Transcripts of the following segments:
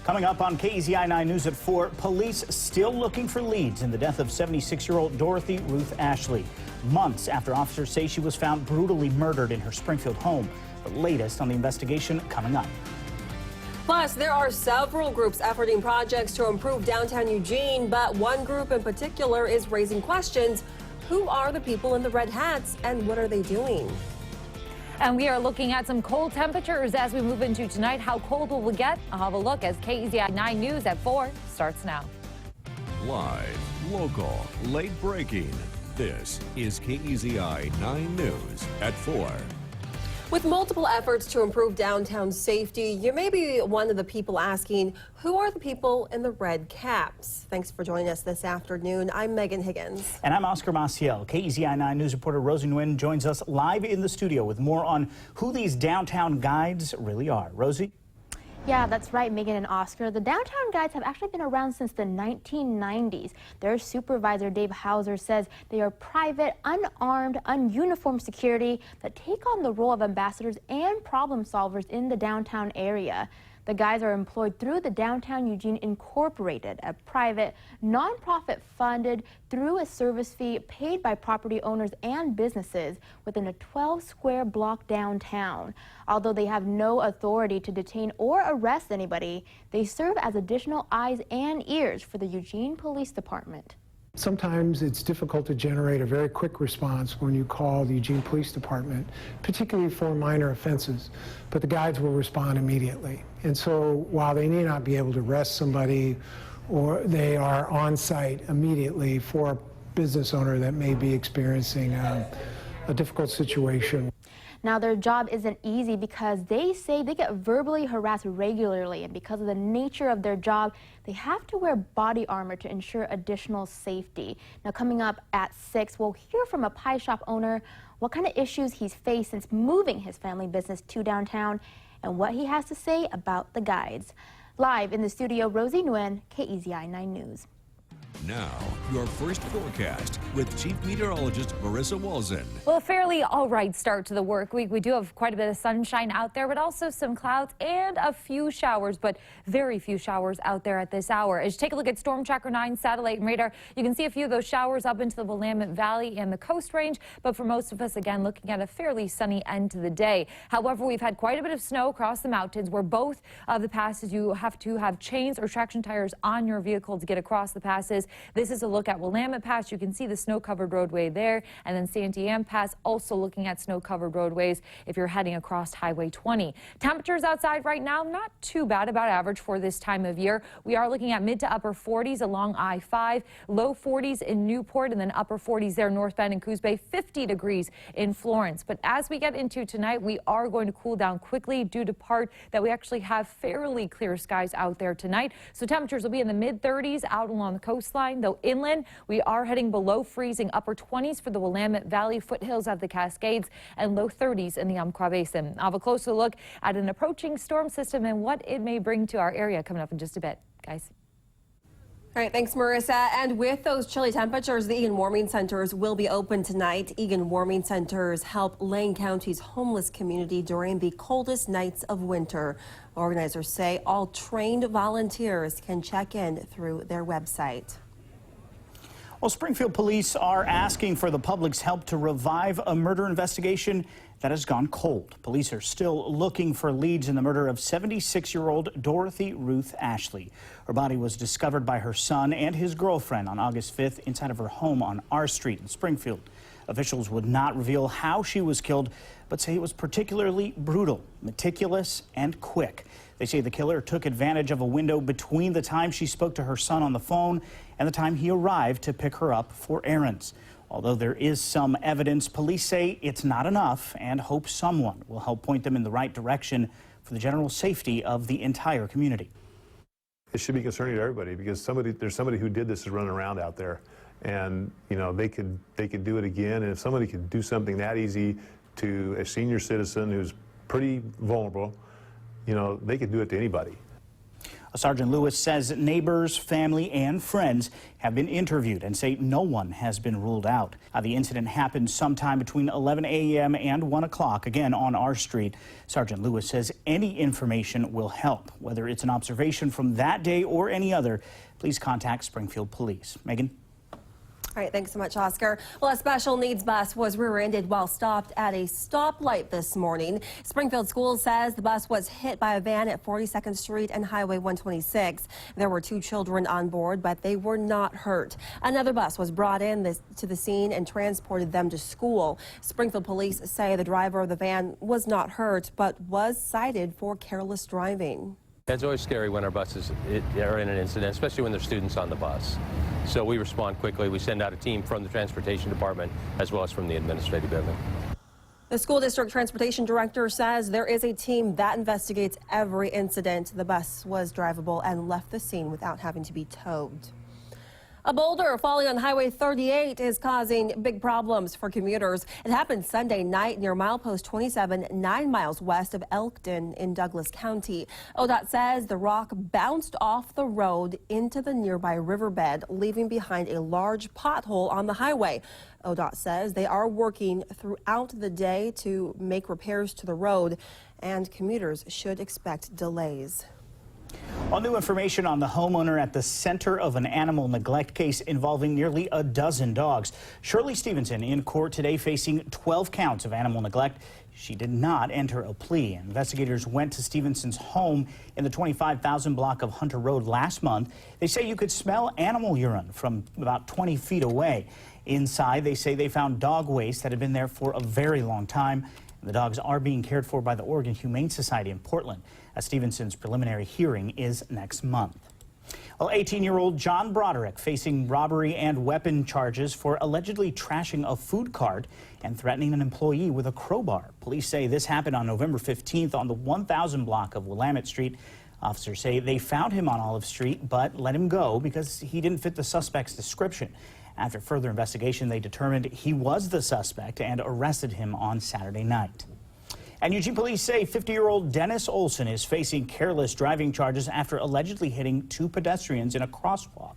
Coming up on KEZI 9 News at 4, police still looking for leads in the death of 76-year-old Dorothy Ruth Ashley. Months after officers say she was found brutally murdered in her Springfield home. The latest on the investigation coming up. Plus, there are several groups efforting projects to improve downtown Eugene, but one group in particular is raising questions. Who are the people in the red hats and what are they doing? And we are looking at some cold temperatures as we move into tonight. How cold will we get? I'll have a look as KEZI 9 News at 4 starts now. Live, local, late breaking. This is KEZI 9 News at 4. With multiple efforts to improve downtown safety, you may be one of the people asking, who are the people in the red caps? Thanks for joining us this afternoon. I'm Megan Higgins. And I'm Oscar Maciel. KEZI 9 News reporter Rosie Nguyen joins us live in the studio with more on who these downtown guides really are. Rosie? Yeah, that's right, Megan and Oscar. The downtown guides have actually been around since the 1990s. Their supervisor, Dave Hauser, says they are private, unarmed, ununiformed security that take on the role of ambassadors and problem solvers in the downtown area. The guides are employed through the Downtown Eugene Incorporated, a private, nonprofit funded through a service fee paid by property owners and businesses within a 12-square block downtown. Although they have no authority to detain or arrest anybody, they serve as additional eyes and ears for the Eugene Police Department. Sometimes it's difficult to generate a very quick response when you call the Eugene Police Department, particularly for minor offenses, but the guides will respond immediately. And so while they may not be able to arrest somebody, or they are on site immediately for a business owner that may be experiencing a difficult situation. Now, their job isn't easy because they say they get verbally harassed regularly, and because of the nature of their job, they have to wear body armor to ensure additional safety. Now, coming up at 6, we'll hear from a pie shop owner what kind of issues he's faced since moving his family business to downtown and what he has to say about the guides. Live in the studio, Rosie Nguyen, KEZI 9 News. Now, your first forecast with Chief Meteorologist Marissa Walzen. Well, a fairly all right start to the work week. We do have quite a bit of sunshine out there, but also some clouds and a few showers, but very few showers out there at this hour. As you take a look at Storm Tracker 9 satellite and radar, you can see a few of those showers up into the Willamette Valley and the Coast Range, but for most of us, again, looking at a fairly sunny end to the day. However, we've had quite a bit of snow across the mountains where both of the passes you have to have chains or traction tires on your vehicle to get across the passes. This is a look at Willamette Pass. You can see the snow-covered roadway there, and then Santee Ann Pass also looking at snow-covered roadways if you're heading across Highway 20. Temperatures outside right now, not too bad, about average for this time of year. We are looking at mid to upper 40s along I-5, low 40s in Newport, and then upper 40s there North Bend and Coos Bay, 50 degrees in Florence. But as we get into tonight, we are going to cool down quickly due to part that we actually have fairly clear skies out there tonight. So temperatures will be in the mid-30s out along the coastline. Though inland, we are heading below freezing, upper 20s for the Willamette Valley, foothills of the Cascades, and low 30s in the Umpqua Basin. I'll have a closer look at an approaching storm system and what it may bring to our area coming up in just a bit, guys. All right, thanks, Marissa. And with those chilly temperatures, the Egan Warming Centers will be open tonight. Egan Warming Centers help Lane County's homeless community during the coldest nights of winter. Organizers say all trained volunteers can check in through their website. Well, Springfield police are asking for the public's help to revive a murder investigation that has gone cold. Police are still looking for leads in the murder of 76-year-old Dorothy Ruth Ashley. Her body was discovered by her son and his girlfriend on August 5th inside of her home on R Street in Springfield. Officials would not reveal how she was killed, but say it was particularly brutal, meticulous, and quick. They say the killer took advantage of a window between the time she spoke to her son on the phone and the time he arrived to pick her up for errands. Although there is some evidence, police say it's not enough and hope someone will help point them in the right direction for the general safety of the entire community. It should be concerning to everybody because there's somebody who did this is running around out there, and you know they could do it again. And if somebody could do something that easy to a senior citizen who's pretty vulnerable, you know, they could do it to anybody. Sergeant Lewis says neighbors, family, and friends have been interviewed and say no one has been ruled out. The incident happened sometime between 11 a.m. and 1 o'clock, again on our street. Sergeant Lewis says any information will help. Whether it's an observation from that day or any other, please contact Springfield Police. Megan? All right, thanks so much, Oscar. Well, a special needs bus was rear-ended while stopped at a stoplight this morning. Springfield Schools says the bus was hit by a van at 42nd Street and Highway 126. There were 2 children on board, but they were not hurt. Another bus was brought in to the scene and transported them to school. Springfield police say the driver of the van was not hurt, but was cited for careless driving. It's always scary when our buses are in an incident, especially when there's students on the bus. So we respond quickly. We send out a team from the transportation department as well as from the administrative building. The school district transportation director says there is a team that investigates every incident. The bus was drivable and left the scene without having to be towed. A boulder falling on Highway 38 is causing big problems for commuters. It happened Sunday night near milepost 27, 9 miles west of Elkton in Douglas County. ODOT says the rock bounced off the road into the nearby riverbed, leaving behind a large pothole on the highway. ODOT says they are working throughout the day to make repairs to the road, and commuters should expect delays. All new information on the homeowner at the center of an animal neglect case involving nearly a dozen dogs. Shirley Stevenson in court today facing 12 counts of animal neglect. She did not enter a plea. Investigators went to Stevenson's home in the 25,000 block of Hunter Road last month. They say you could smell animal urine from about 20 feet away. Inside, they say they found dog waste that had been there for a very long time. The dogs are being cared for by the Oregon Humane Society in Portland. Stevenson's preliminary hearing is next month. Well, 18-year-old John Broderick facing robbery and weapon charges for allegedly trashing a food cart and threatening an employee with a crowbar. Police say this happened on November 15th on the 1000 block of Willamette Street. Officers say they found him on Olive Street but let him go because he didn't fit the suspect's description. After further investigation, they determined he was the suspect and arrested him on Saturday night. And Eugene police say 50-year-old Dennis Olson is facing careless driving charges after allegedly hitting 2 pedestrians in a crosswalk.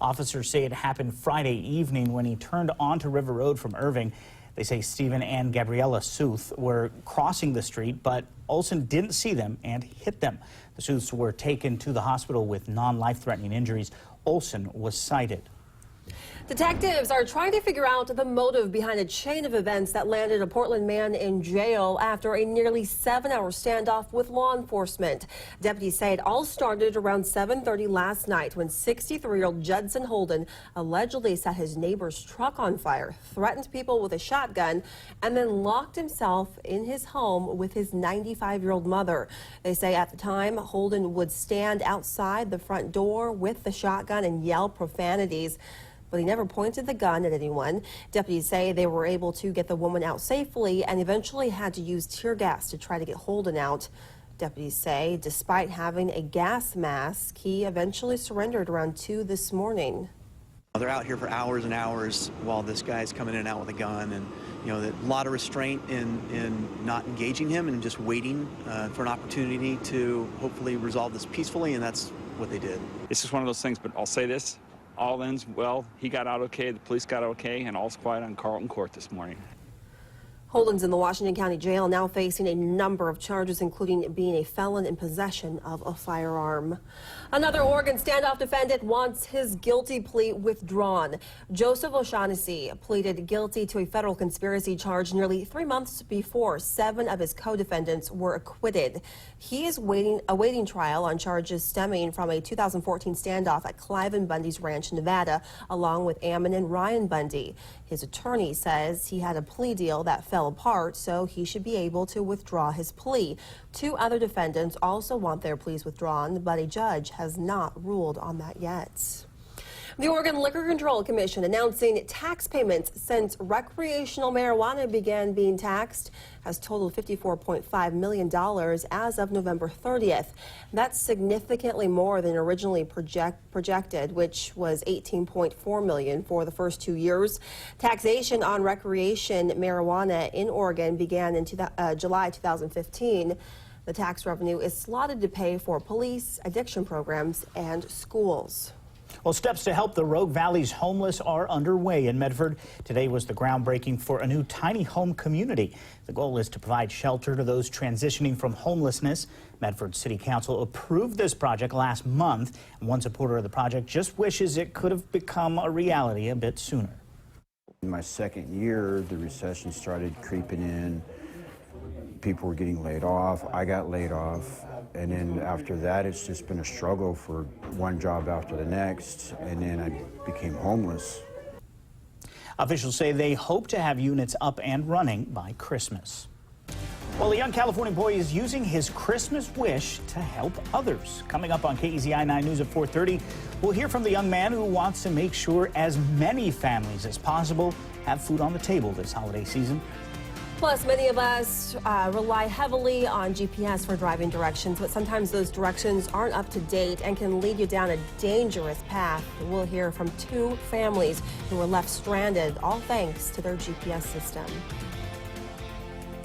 Officers say it happened Friday evening when he turned onto River Road from Irving. They say Stephen and Gabriella Sooth were crossing the street, but Olson didn't see them and hit them. The Sooths were taken to the hospital with non-life-threatening injuries. Olson was cited. Detectives are trying to figure out the motive behind a chain of events that landed a Portland man in jail after a nearly 7-hour standoff with law enforcement. Deputies say it all started around 7:30 last night when 63-year-old Judson Holden allegedly set his neighbor's truck on fire, threatened people with a shotgun, and then locked himself in his home with his 95-year-old mother. They say at the time, Holden would stand outside the front door with the shotgun and yell profanities, but he never pointed the gun at anyone. Deputies say they were able to get the woman out safely and eventually had to use tear gas to try to get Holden out. Deputies say despite having a gas mask, he eventually surrendered around 2 this morning. They're out here for hours and hours while this guy's coming in and out with a gun, and a lot of restraint in not engaging him and just waiting for an opportunity to hopefully resolve this peacefully, and that's what they did. It's just one of those things, but I'll say this. All ends well. He got out okay, the police got out okay, and all's quiet on Carlton Court this morning. Holden's in the Washington County Jail now facing a number of charges, including being a felon in possession of a firearm. Another Oregon standoff defendant wants his guilty plea withdrawn. Joseph O'Shaughnessy pleaded guilty to a federal conspiracy charge nearly 3 months before 7 of his co-defendants were acquitted. He is awaiting trial on charges stemming from a 2014 standoff at Clive and Bundy's ranch in Nevada, along with Ammon and Ryan Bundy. His attorney says he had a plea deal that fell apart, so he should be able to withdraw his plea. 2 other defendants also want their pleas withdrawn, but a judge has not ruled on that yet. The Oregon Liquor Control Commission announcing tax payments since recreational marijuana began being taxed has totaled $54.5 million as of November 30th. That's significantly more than originally projected, which was $18.4 million for the first 2 years. Taxation on recreation marijuana in Oregon began in July 2015. The tax revenue is slotted to pay for police, addiction programs, and schools. Well, steps to help the Rogue Valley's homeless are underway in Medford. Today was the groundbreaking for a new tiny home community. The goal is to provide shelter to those transitioning from homelessness. Medford City Council approved this project last month, and one supporter of the project just wishes it could have become a reality a bit sooner. In my second year, the recession started creeping in. People were getting laid off. I got laid off. And then after that, it's just been a struggle for one job after the next. And then I became homeless. Officials say they hope to have units up and running by Christmas. Well, a young California boy is using his Christmas wish to help others. Coming up on KEZI 9 News at 4:30, we'll hear from the young man who wants to make sure as many families as possible have food on the table this holiday season. Plus, many of us rely heavily on GPS for driving directions, but sometimes those directions aren't up to date and can lead you down a dangerous path. We'll hear from two families who were left stranded, all thanks to their GPS system.